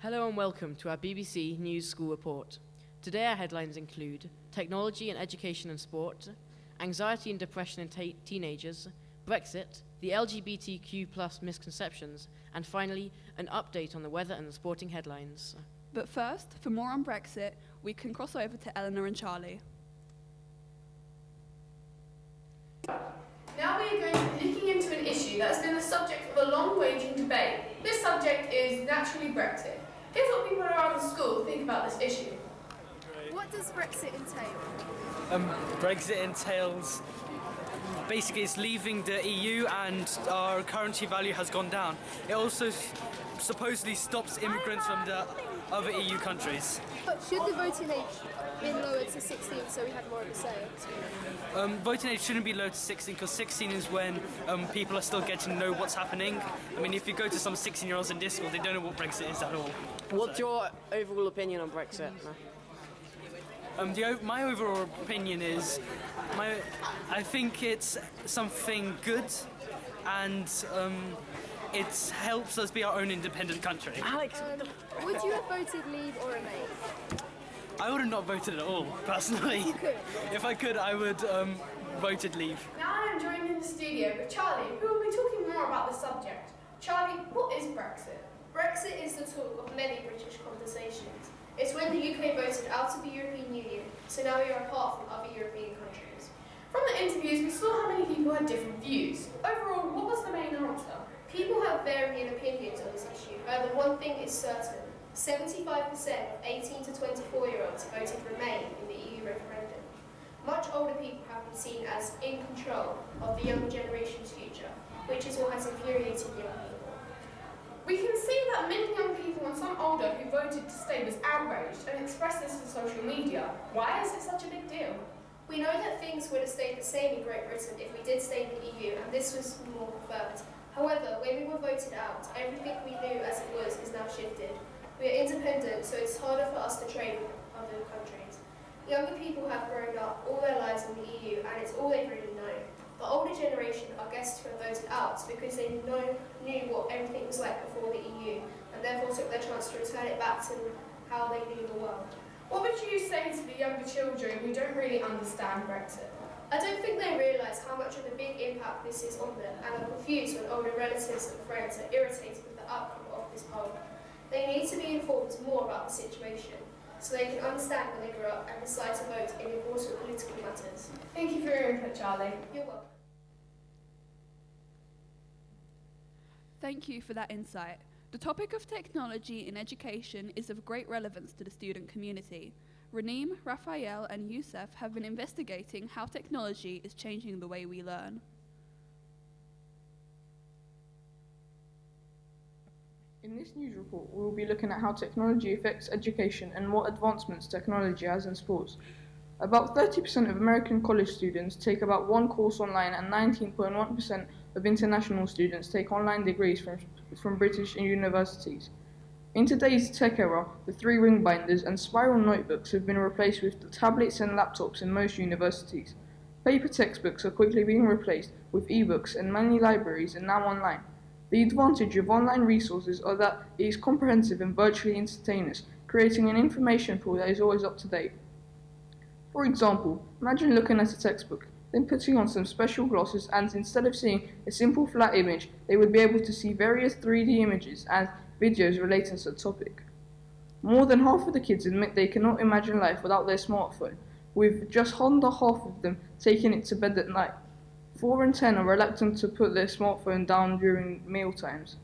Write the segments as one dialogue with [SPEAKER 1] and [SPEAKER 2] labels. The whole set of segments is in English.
[SPEAKER 1] Hello and welcome to our BBC News School Report. Today our headlines include technology and education and sport, anxiety and depression in teenagers, Brexit, the LGBTQ plus misconceptions, and finally, an update on the weather and the sporting headlines.
[SPEAKER 2] But first, for more on Brexit, we can cross over to Eleanor and Charlie.
[SPEAKER 3] Now we are going to be looking into an issue that has been the subject of a long-ranging debate. This subject is naturally Brexit. Here's what people around the school think about this issue.
[SPEAKER 4] What does Brexit entail?
[SPEAKER 5] Brexit entails basically it's leaving the EU and our currency value has gone down. It also supposedly stops immigrants from the other EU countries.
[SPEAKER 4] But should the voting age be lowered to 16 so we had more of a say?
[SPEAKER 5] Voting age shouldn't be lowered to 16 because 16 is when people are still getting to know what's happening. I mean, if you go to some 16-year-olds in Discord, they don't know what Brexit is at all.
[SPEAKER 1] What's your overall opinion on Brexit?
[SPEAKER 5] My overall opinion is, I think it's something good, and it helps us be our own independent country.
[SPEAKER 1] Alex!
[SPEAKER 4] Would you have voted leave or remain?
[SPEAKER 5] I would have not voted at all, personally.
[SPEAKER 4] You could.
[SPEAKER 5] If I could, I would voted leave.
[SPEAKER 3] Now I am joined in the studio with Charlie, who will be talking more about the subject. Charlie, what is Brexit?
[SPEAKER 4] Brexit is the talk of many British conversations. It's when the UK voted out of the European Union, so now we are apart from other European countries.
[SPEAKER 3] From the interviews, we saw how many people had different views. Overall, what was the main answer?
[SPEAKER 4] People have varying opinions on this issue, however one thing is certain. 75% of 18 to 24-year-olds voted Remain in the EU referendum. Much older people have been seen as in control of the younger generation's future, which is what has infuriated young people.
[SPEAKER 3] We can see that many young people and some older who voted to stay was outraged and expressed this on social media. Why is it such a big deal?
[SPEAKER 4] We know that things would have stayed the same in Great Britain if we did stay in the EU, and this was more preferred. However, when we were voted out, everything we knew as it was is now shifted. We are independent, so it's harder for us to trade with other countries. Younger people have grown up all their lives in the EU, and it's all they've really known. The older generation are guests who have voted out because they knew what everything was like before the EU, and therefore took their chance to return it back to how they knew the world.
[SPEAKER 3] What would you say to the younger children who don't really understand Brexit?
[SPEAKER 4] I don't think they realise how much of a big impact this is on them, and are confused when older relatives and friends are irritated with the outcome of this poll. They need to be informed more about the situation, so they can understand when they grow up and decide to vote in important political matters.
[SPEAKER 3] Thank you for your input, Charlie.
[SPEAKER 4] You're welcome.
[SPEAKER 2] Thank you for that insight. The topic of technology in education is of great relevance to the student community. Raneem, Raphael and Youssef have been investigating how technology is changing the way we learn.
[SPEAKER 6] In this news report, we will be looking at how technology affects education and what advancements technology has in sports. About 30% of American college students take about one course online, and 19.1% of international students take online degrees from British universities. In today's tech era, the 3-ring binders and spiral notebooks have been replaced with the tablets and laptops in most universities. Paper textbooks are quickly being replaced with e-books, and many libraries are now online. The advantage of online resources are that it is comprehensive and virtually instantaneous, creating an information pool that is always up to date. For example, imagine looking at a textbook, then putting on some special glasses, and instead of seeing a simple flat image, they would be able to see various 3D images and videos relating to the topic. More than half of the kids admit they cannot imagine life without their smartphone, with just under half of them taking it to bed at night. 4 in 10 are reluctant to put their smartphone down during meal times.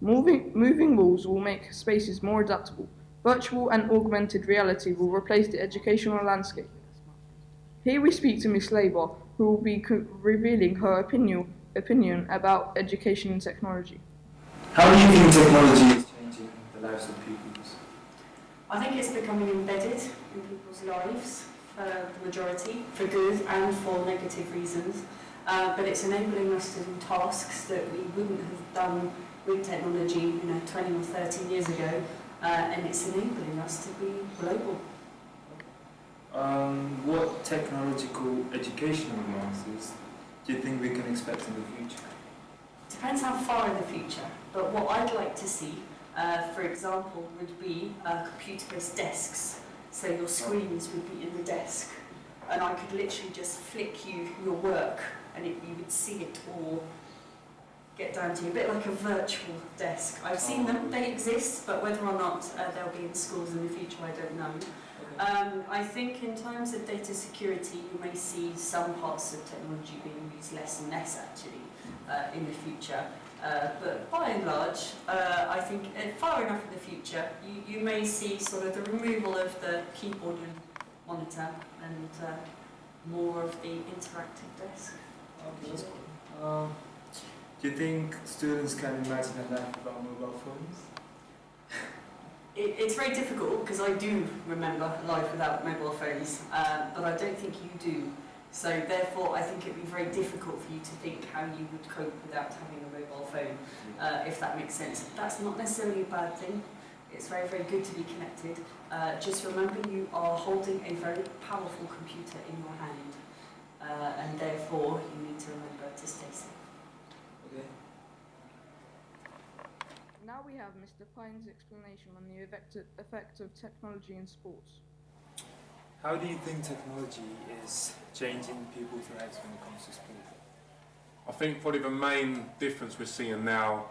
[SPEAKER 6] Moving walls will make spaces more adaptable. Virtual and augmented reality will replace the educational landscape. Here we speak to Ms. Labour, who will be revealing her opinion about education and technology.
[SPEAKER 7] How do you think technology is changing the lives of pupils?
[SPEAKER 8] I think it's becoming embedded in people's lives for the majority, for good and for negative reasons. But it's enabling us to do tasks that we wouldn't have done with technology, 20 or 30 years ago, and it's enabling us to be global.
[SPEAKER 7] What technological educational advances do you think we can expect in the future?
[SPEAKER 8] Depends how far in the future, but what I'd like to see For example, would be computer-based desks. So your screens would be in the desk, and I could literally just flick you your work, and you would see it all get down to you, a bit like a virtual desk. I've seen them, they exist, but whether or not they'll be in schools in the future, I don't know. I think in terms of data security, you may see some parts of technology being used less and less actually in the future. But by and large, I think far enough in the future, you may see sort of the removal of the keyboard and monitor and more of the interactive desk.
[SPEAKER 7] Okay, that's cool. Do you think students can imagine a life without mobile phones?
[SPEAKER 8] It's very difficult because I do remember life without mobile phones, but I don't think you do. So therefore, I think it'd be very difficult for you to think how you would cope without having a mobile phone, if that makes sense. That's not necessarily a bad thing. It's very, very good to be connected. Just remember you are holding a very powerful computer in your hand, and therefore you need to remember to stay safe.
[SPEAKER 7] Okay.
[SPEAKER 6] Now we have Mr. Pine's explanation on the effect of technology in sports.
[SPEAKER 7] How do you think technology is changing people's lives when it comes to sport?
[SPEAKER 9] I think probably the main difference we're seeing now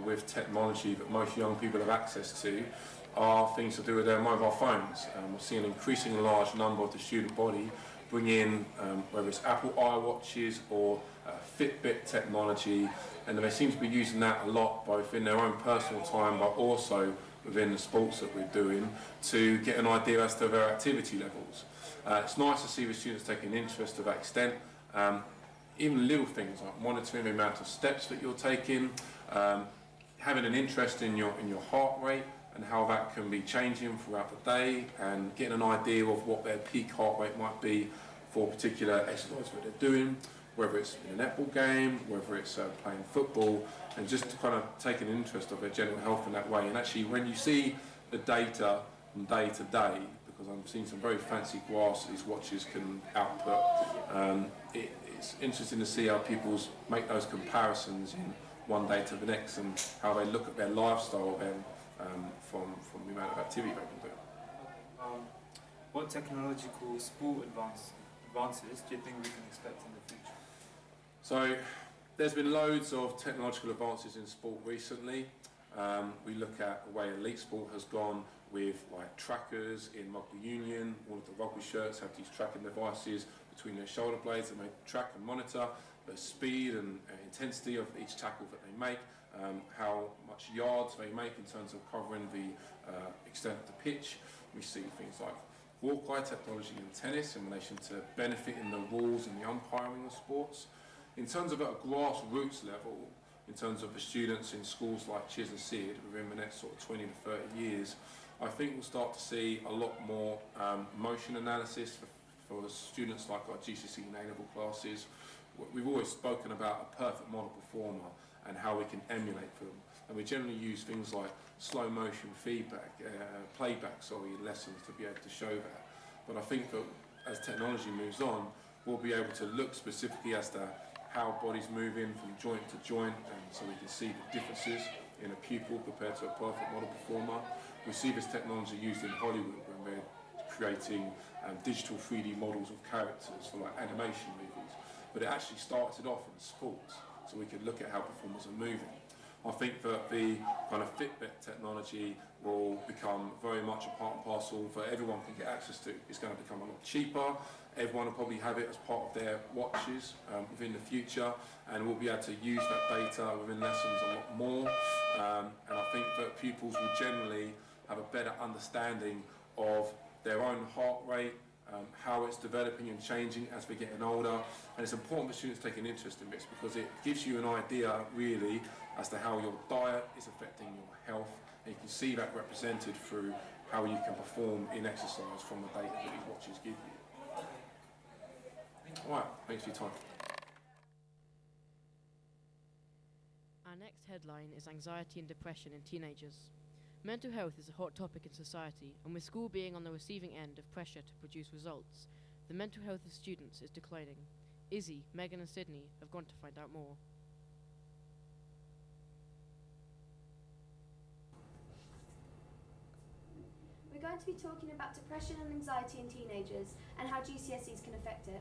[SPEAKER 9] with technology that most young people have access to are things to do with their mobile phones. We're seeing an increasingly large number of the student body bring in whether it's Apple iWatches or Fitbit technology, and they seem to be using that a lot both in their own personal time but also within the sports that we're doing to get an idea as to their activity levels. It's nice to see the students taking interest to that extent. Even little things like monitoring the amount of steps that you're taking, having an interest in your heart rate and how that can be changing throughout the day, and getting an idea of what their peak heart rate might be for a particular exercise that they're doing, whether it's in a netball game, whether it's playing football, and just to kind of take an interest of their general health in that way. And actually when you see the data from day to day, because I'm seeing some very fancy graphs these watches can output, it's interesting to see how people make those comparisons in one day to the next and how they look at their lifestyle then from the amount of activity they can do.
[SPEAKER 7] What technological sport advances do you think we can expect in the future?
[SPEAKER 9] So there's been loads of technological advances in sport recently. We look at the way elite sport has gone with like trackers in rugby union. All of the rugby shirts have these tracking devices between their shoulder blades that they track and monitor the speed and intensity of each tackle that they make, how much yards they make in terms of covering the extent of the pitch. We see things like walk-eye technology in tennis in relation to benefiting the rules and the umpiring of sports. In terms of at a grassroots level, in terms of the students in schools like Chiz and Seed within the next sort of 20 to 30 years, I think we'll start to see a lot more motion analysis for students like our GCSE and A-level classes. We've always spoken about a perfect model performer and how we can emulate them. And we generally use things like slow motion feedback, playback, in lessons to be able to show that. But I think that as technology moves on, we'll be able to look specifically as to how bodies move in from joint to joint, and so we can see the differences in a pupil compared to a perfect model performer. We see this technology used in Hollywood when we're creating digital 3D models of characters for like animation movies. But it actually started off in sports, so we could look at how performers are moving. I think that the kind of Fitbit technology will become very much a part and parcel for everyone can get access to. It's going to become a lot cheaper. Everyone will probably have it as part of their watches within the future, and we'll be able to use that data within lessons a lot more. And I think that pupils will generally have a better understanding of their own heart rate, how it's developing and changing as we're getting older. And it's important for students taking interest in this because it gives you an idea really as to how your diet is affecting your health, and you can see that represented through how you can perform in exercise from the data that these watches give you. Alright, thanks for your time.
[SPEAKER 1] Our next headline is anxiety and depression in teenagers. Mental health is a hot topic in society, and with school being on the receiving end of pressure to produce results, the mental health of students is declining. Izzy, Megan and Sydney have gone to find out more.
[SPEAKER 10] going to be talking about depression and anxiety in teenagers and how GCSEs can affect it.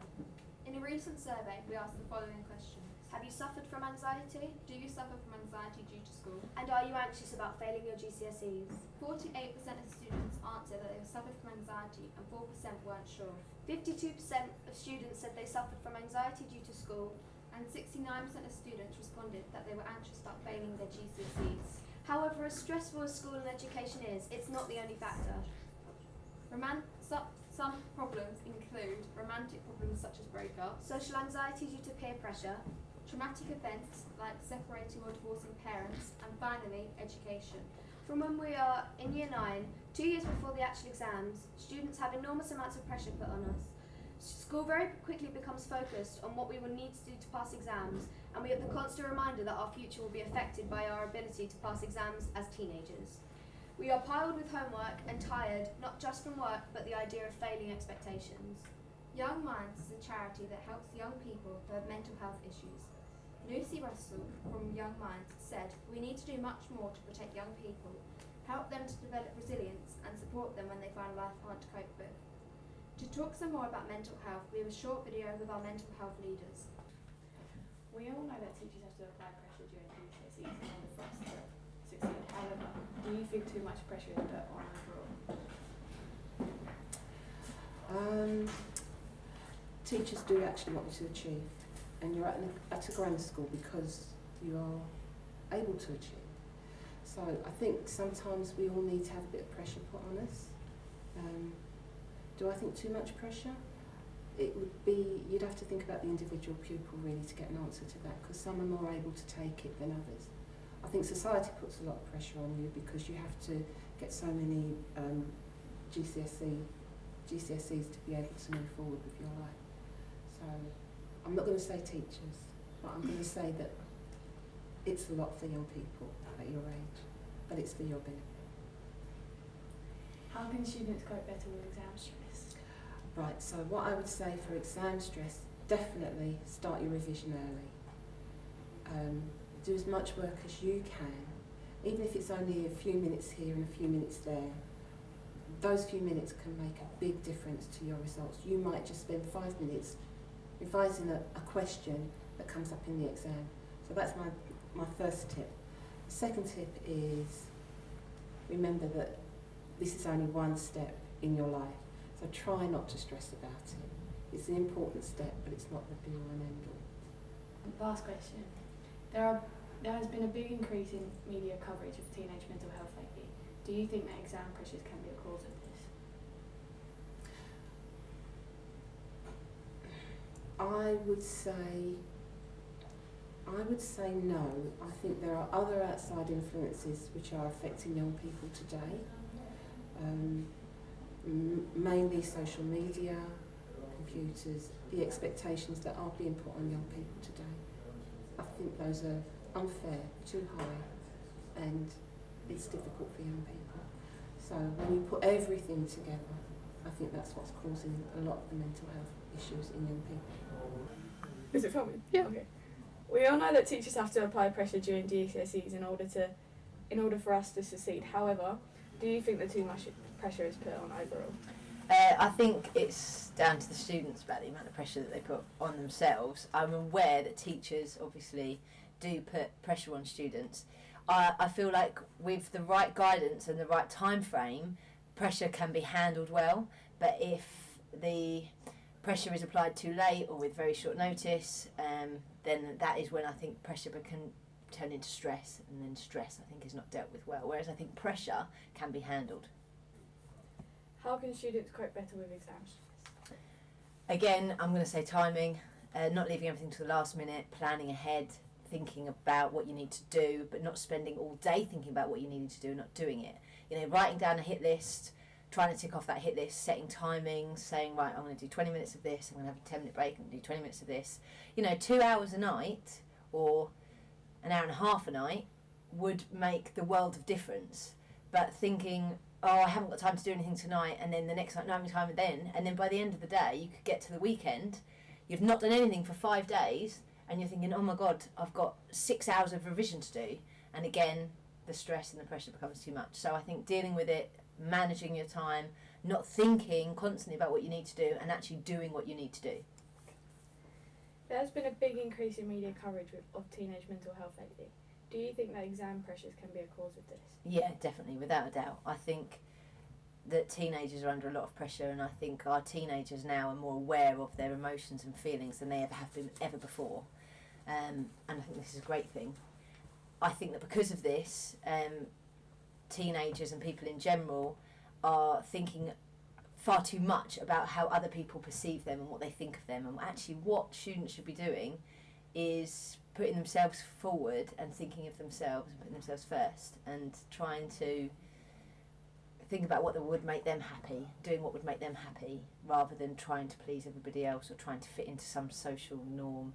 [SPEAKER 11] In a recent survey, we asked the following questions.
[SPEAKER 10] Have you suffered from anxiety?
[SPEAKER 11] Do you suffer from anxiety due to school?
[SPEAKER 10] And are you anxious about failing your GCSEs?
[SPEAKER 11] 48% of students answered that they suffered from anxiety and 4% weren't sure.
[SPEAKER 10] 52% of students said they suffered from anxiety due to school.
[SPEAKER 11] And 69% of students responded that they were anxious about failing their GCSEs.
[SPEAKER 10] However, as stressful as school and education is, it's not the only factor.
[SPEAKER 11] Some problems include romantic problems such as breakups,
[SPEAKER 10] social anxiety due to peer pressure,
[SPEAKER 11] traumatic events like separating or divorcing parents, and finally, education.
[SPEAKER 10] From when we are in Year 9, 2 years before the actual exams, students have enormous amounts of pressure put on us. School very quickly becomes focused on what we will need to do to pass exams, and we have the constant reminder that our future will be affected by our ability to pass exams as teenagers. We are piled with homework and tired, not just from work, but the idea of failing expectations.
[SPEAKER 11] Young Minds is a charity that helps young people who have mental health issues. Lucy Russell from Young Minds said, "We need to do much more to protect young people, help them to develop resilience and support them when they find life hard to cope with." To talk some more about mental health, we have a short video with our mental health leaders.
[SPEAKER 12] We all know that teachers have to apply pressure during GCSEs in order for us to succeed. However, do you think too much pressure is put on overall?
[SPEAKER 13] Teachers do actually want you to achieve, and you're at a grammar school because you are able to achieve. So I think sometimes we all need to have a bit of pressure put on us. Do I think too much pressure? It would be, you'd have to think about the individual pupil really to get an answer to that, because some are more able to take it than others. I think society puts a lot of pressure on you because you have to get so many GCSEs to be able to move forward with your life. So I'm not going to say teachers, but I'm going to say that it's a lot for young people at your age, but it's for your benefit.
[SPEAKER 12] How can students cope better with exam stress?
[SPEAKER 13] Right, so what I would say for exam stress, definitely start your revision early. Do as much work as you can, even if it's only a few minutes here and a few minutes there. Those few minutes can make a big difference to your results. You might just spend 5 minutes revising a question that comes up in the exam. So that's my first tip. The second tip is remember that this is only one step in your life. So try not to stress about it. It's an important step, but it's not the be all and end all.
[SPEAKER 12] Last question. There has been a big increase in media coverage of teenage mental health lately. Do you think that exam pressures can be a cause of this?
[SPEAKER 13] I would say no. I think there are other outside influences which are affecting young people today. Mainly social media, computers, the expectations that are being put on young people today. I think those are unfair, too high, and it's difficult for young people. So when you put everything together, I think that's what's causing a lot of the mental health issues in young people.
[SPEAKER 12] Is it filming?
[SPEAKER 6] Yeah.
[SPEAKER 12] Okay. We all know that teachers have to apply pressure during GCSEs in order for us to succeed. However, do you think that too much pressure is put on overall?
[SPEAKER 14] I think it's down to the students about the amount of pressure that they put on themselves. I'm aware that teachers obviously do put pressure on students. I feel like with the right guidance and the right time frame, pressure can be handled well, but if the pressure is applied too late or with very short notice, then that is when I think pressure can turn into stress, and then stress I think is not dealt with well, whereas I think pressure can be handled.
[SPEAKER 12] How can students cope better with exam stress?
[SPEAKER 14] Again, I'm going to say timing, not leaving everything to the last minute, planning ahead, thinking about what you need to do, but not spending all day thinking about what you need to do and not doing it. You know, writing down a hit list, trying to tick off that hit list, setting timings, saying, right, I'm going to do 20 minutes of this, I'm going to have a 10-minute break, I'm going to do 20 minutes of this. You know, 2 hours a night or an hour and a half a night would make the world of difference. But thinking, oh, I haven't got time to do anything tonight, and then the next night, no, I'm time then, and then by the end of the day, you could get to the weekend, you've not done anything for 5 days, and you're thinking, oh my God, I've got 6 hours of revision to do. And again, the stress and the pressure becomes too much. So I think dealing with it, managing your time, not thinking constantly about what you need to do, and actually doing what you need to do.
[SPEAKER 12] There's been a big increase in media coverage of teenage mental health lately. Do you think that exam pressures can be a cause of this?
[SPEAKER 14] Yeah, definitely, without a doubt. I think that teenagers are under a lot of pressure, and I think our teenagers now are more aware of their emotions and feelings than they have been ever before. And I think this is a great thing. I think that because of this, teenagers and people in general are thinking far too much about how other people perceive them and what they think of them. And actually what students should be doing is putting themselves forward and thinking of themselves and putting themselves first and trying to think about what would make them happy, doing what would make them happy, rather than trying to please everybody else or trying to fit into some social norm.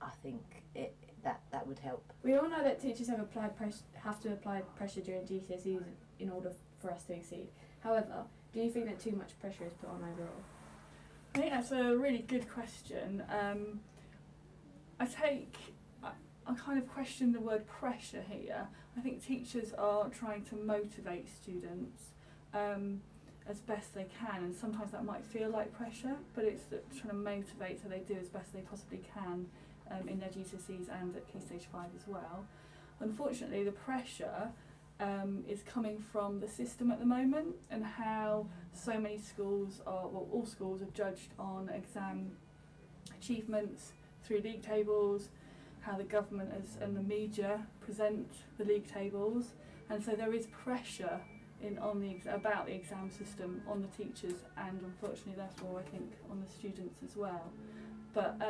[SPEAKER 14] I think that would help.
[SPEAKER 12] We all know that teachers have to apply pressure during GCSEs in order for us to exceed. However, do you think that too much pressure is put on overall?
[SPEAKER 6] I think that's a really good question. I kind of question the word pressure here. I think teachers are trying to motivate students as best they can, and sometimes that might feel like pressure, but it's trying to motivate so they do as best they possibly can in their GCSEs and at Key Stage 5 as well. Unfortunately, the pressure is coming from the system at the moment, and how so many schools all schools are judged on exam achievements through league tables, how the government and the media present the league tables, and so there is pressure about the exam system on the teachers, and unfortunately therefore I think on the students as well. But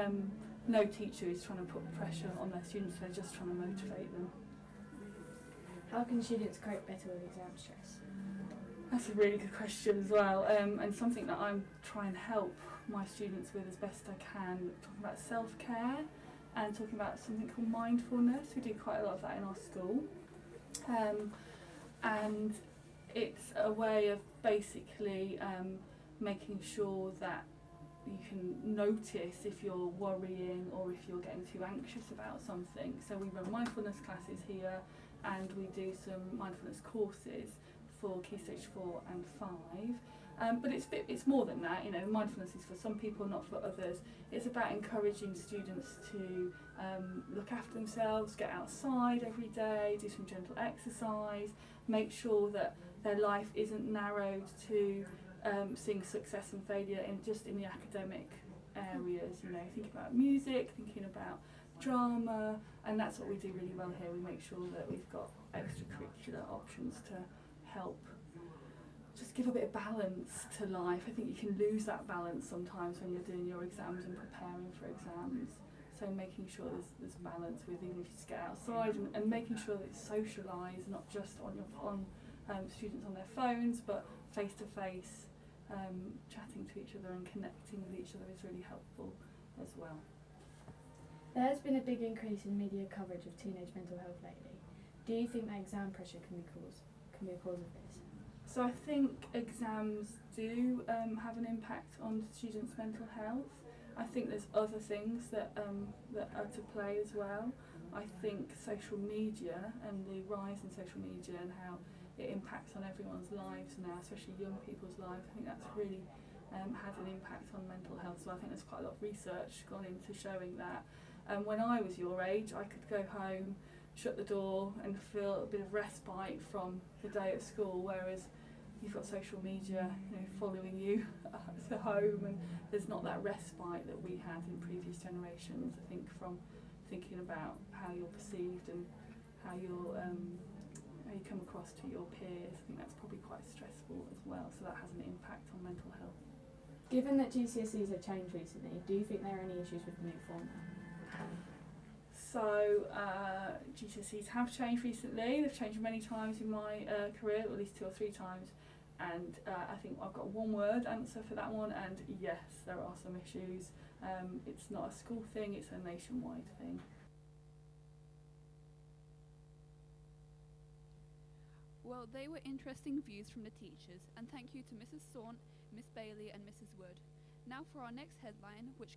[SPEAKER 6] no teacher is trying to put pressure on their students, they're just trying to motivate them.
[SPEAKER 12] How can students cope better with exam stress?
[SPEAKER 6] That's a really good question as well, and something that I'm trying to help my students with as best I can, talking about self-care and talking about something called mindfulness. We do quite a lot of that in our school, and it's a way of basically making sure that you can notice if you're worrying or if you're getting too anxious about something. So we run mindfulness classes here, and we do some mindfulness courses for Key Stage 4 and 5. But it's more than that, you know, mindfulness is for some people, not for others. It's about encouraging students to look after themselves, get outside every day, do some gentle exercise, make sure that their life isn't narrowed to seeing success and failure in the academic areas, you know, thinking about music, thinking about drama, and that's what we do really well here. We make sure that we've got extracurricular options to help just give a bit of balance to life. I think you can lose that balance sometimes when you're doing your exams and preparing for exams. So making sure there's balance with, even if you just get outside, and making sure that it's socialised, not just on students on their phones, but face to face, chatting to each other and connecting with each other is really helpful as well.
[SPEAKER 12] There has been a big increase in media coverage of teenage mental health lately. Do you think that exam pressure can be a cause of this?
[SPEAKER 6] So I think exams do have an impact on students' mental health. I think there's other things that are to play as well. I think social media and the rise in social media and how it impacts on everyone's lives now, especially young people's lives, I think that's really had an impact on mental health. So I think there's quite a lot of research gone into showing that. When I was your age, I could go home, shut the door and feel a bit of respite from the day at school, whereas you've got social media, you know, following you to home, and there's not that respite that we had in previous generations. I think from thinking about how you're perceived and how you come across to your peers, I think that's probably quite stressful as well, so that has an impact on mental health.
[SPEAKER 12] Given that GCSEs have changed recently, do you think there are any issues with the new format?
[SPEAKER 6] So GCSEs have changed recently. They've changed many times in my career, at least 2 or 3 times, and I think I've got one word answer for that one, and yes, there are some issues. It's not a school thing, it's a nationwide thing.
[SPEAKER 2] Well, they were interesting views from the teachers, and thank you to Mrs. Saunt, Miss Bailey and Mrs. Wood. Now for our next headline, which